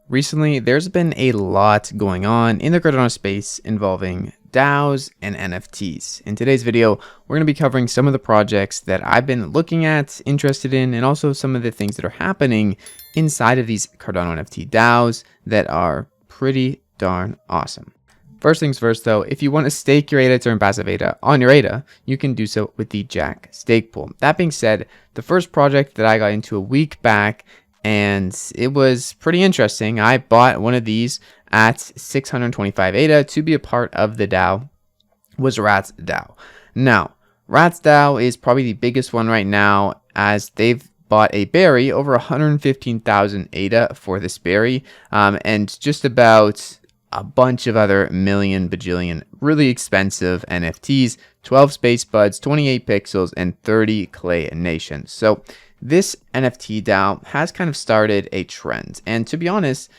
Recently, there's been a lot going on in the Cardano space involving DAOs and NFTs. In today's video, we're going to be covering some of the projects that I've been looking at, interested in, and also some of the things that are happening inside of these Cardano NFT DAOs that are pretty darn awesome. First things first though, if you want to stake your ADA to earn passive ADA on your ADA, you can do so with the Jack stake pool. That being said, the first project that I got into a week back, and it was pretty interesting. I bought one of these at 625 ADA to be a part of the DAO, was Rats DAO. Now, Rats DAO is probably the biggest one right now, as they've bought a berry over 115,000 ADA for this berry, and just about a bunch of other million bajillion really expensive NFTs, 12 space buds, 28 pixels, and 30 clay nations. So this NFT DAO has kind of started a trend, and to be honest,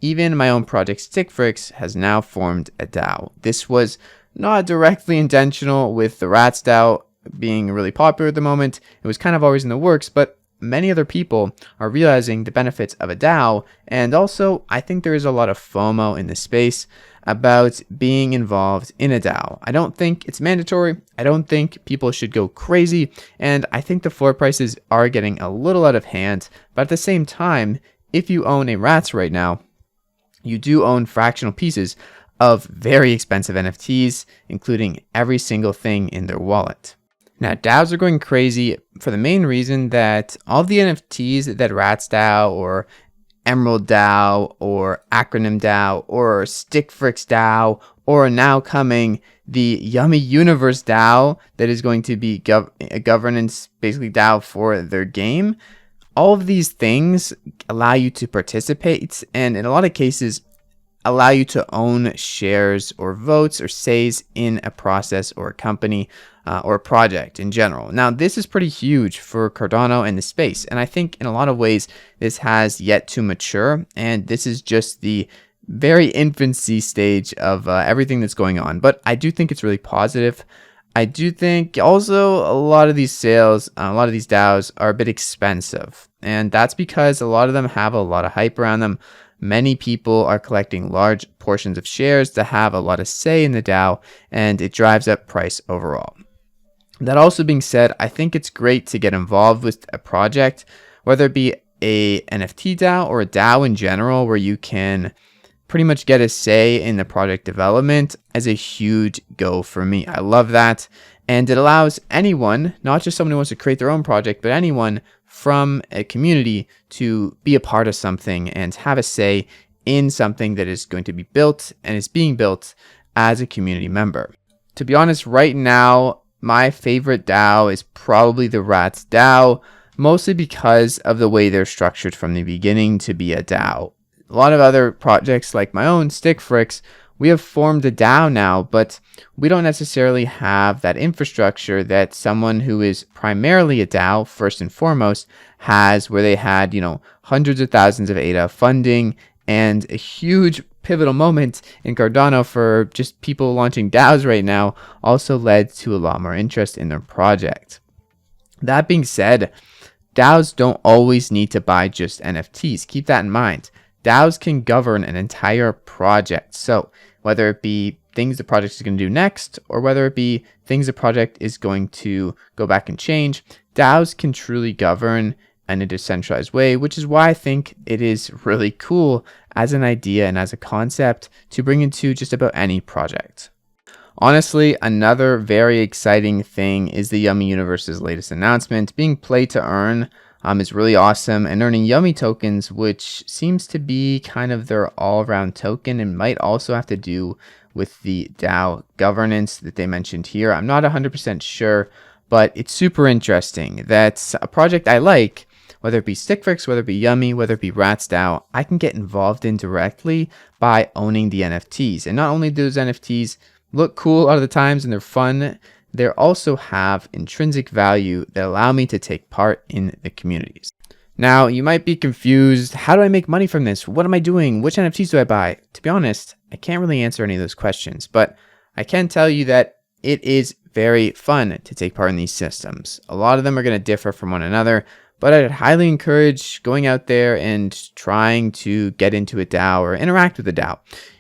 even my own project Stickfrix has now formed a DAO. This was not directly intentional with the Rats DAO being really popular at the moment. It was kind of always in the works, but many other people are realizing the benefits of a DAO, and also I think there is a lot of FOMO in this space about being involved in a DAO. I don't think it's mandatory. I don't think people should go crazy, and I think the floor prices are getting a little out of hand, but at the same time, if you own a Rats right now, you do own fractional pieces of very expensive NFTs, including every single thing in their wallet. Now, DAOs are going crazy for the main reason that all the NFTs that Rats DAO or Emerald DAO or Acronym DAO or Stickfrix DAO, or now coming the Yummy Universe DAO that is going to be a governance basically DAO for their game. All of these things allow you to participate, and in a lot of cases allow you to own shares or votes or says in a process or a company or a project in general. Now, this is pretty huge for Cardano and the space, and I think in a lot of ways this has yet to mature, and this is just the very infancy stage of everything that's going on. But I do think it's really positive. I do think also a lot of these sales, a lot of these DAOs are a bit expensive, and that's because a lot of them have a lot of hype around them. Many people are collecting large portions of shares to have a lot of say in the DAO, and it drives up price overall. That also being said, I think it's great to get involved with a project, whether it be a NFT DAO or a DAO in general, where you can pretty much get a say in the project development, as a huge go for me. I love that. And it allows anyone, not just someone who wants to create their own project, but anyone from a community to be a part of something and have a say in something that is going to be built and is being built as a community member. To be honest, right now, my favorite DAO is probably the Rats DAO, mostly because of the way they're structured from the beginning to be a DAO. A lot of other projects like my own, Stickfrix, we have formed a DAO now, but we don't necessarily have that infrastructure that someone who is primarily a DAO, first and foremost, has, where they had, hundreds of thousands of ADA funding and a huge pivotal moment in Cardano for just people launching DAOs right now also led to a lot more interest in their project. That being said, DAOs don't always need to buy just NFTs. Keep that in mind. DAOs can govern an entire project. So whether it be things the project is going to do next, or whether it be things the project is going to go back and change, DAOs can truly govern in a decentralized way, which is why I think it is really cool as an idea and as a concept to bring into just about any project. Honestly, another very exciting thing is the Yummy Universe's latest announcement. Being play to earn is really awesome, and earning Yummy tokens, which seems to be kind of their all-around token, and might also have to do with the DAO governance that they mentioned here. I'm not 100% sure, but it's super interesting. That's a project I like, whether it be Stickfrix, whether it be Yummy, whether it be Rats DAO, I can get involved in directly by owning the NFTs. And not only do those NFTs look cool a lot of the times and they're fun, they also have intrinsic value that allow me to take part in the communities. Now, you might be confused. How do I make money from this? What am I doing? Which NFTs do I buy? To be honest, I can't really answer any of those questions, but I can tell you that it is very fun to take part in these systems. A lot of them are going to differ from one another, but I'd highly encourage going out there and trying to get into a DAO or interact with a DAO.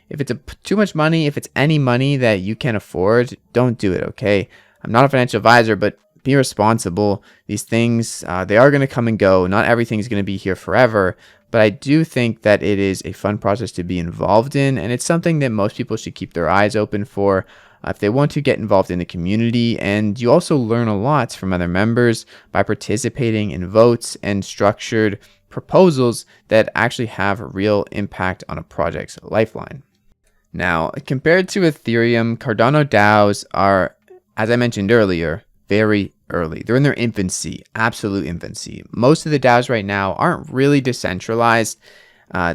If it's too much money, if it's any money that you can't afford, don't do it, okay? I'm not a financial advisor, but be responsible. These things, they are going to come and go. Not everything's going to be here forever, but I do think that it is a fun process to be involved in, and it's something that most people should keep their eyes open for if they want to get involved in the community. And you also learn a lot from other members by participating in votes and structured proposals that actually have a real impact on a project's lifeline. Now, compared to Ethereum, Cardano DAOs are, as I mentioned earlier, very early. They're in their infancy, absolute infancy. Most of the DAOs right now aren't really decentralized.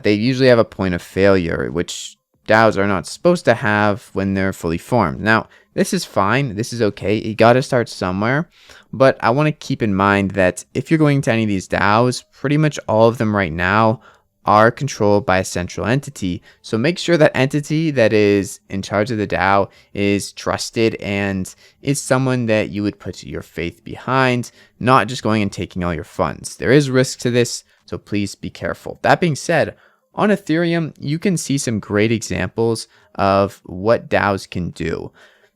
They usually have a point of failure, which DAOs are not supposed to have when they're fully formed. Now, this is fine. This is okay. You got to start somewhere. But I want to keep in mind that if you're going to any of these DAOs, pretty much all of them right now are controlled by a central entity. So make sure that entity that is in charge of the DAO is trusted and is someone that you would put your faith behind, not just going and taking all your funds. There is risk to this, so please be careful. That being said, on Ethereum, you can see some great examples of what DAOs can do.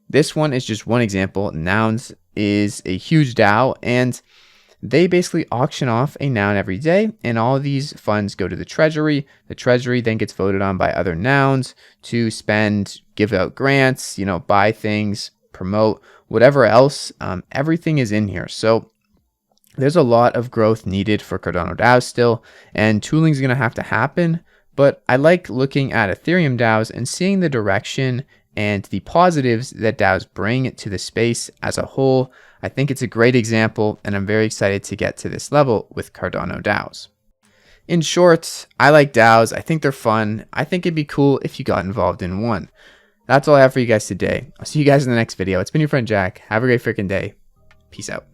This one is just one example. Nouns is a huge DAO, and they basically auction off a noun every day, and all of these funds go to the treasury. The treasury then gets voted on by other nouns to spend, give out grants, buy things, promote, whatever else. Everything is in here. So there's a lot of growth needed for Cardano DAOs still, and tooling is going to have to happen. But I like looking at Ethereum DAOs and seeing the direction and the positives that DAOs bring to the space as a whole. I think it's a great example, and I'm very excited to get to this level with Cardano DAOs. In short, I like DAOs. I think they're fun. I think it'd be cool if you got involved in one. That's all I have for you guys today. I'll see you guys in the next video. It's been your friend Jack. Have a great freaking day. Peace out.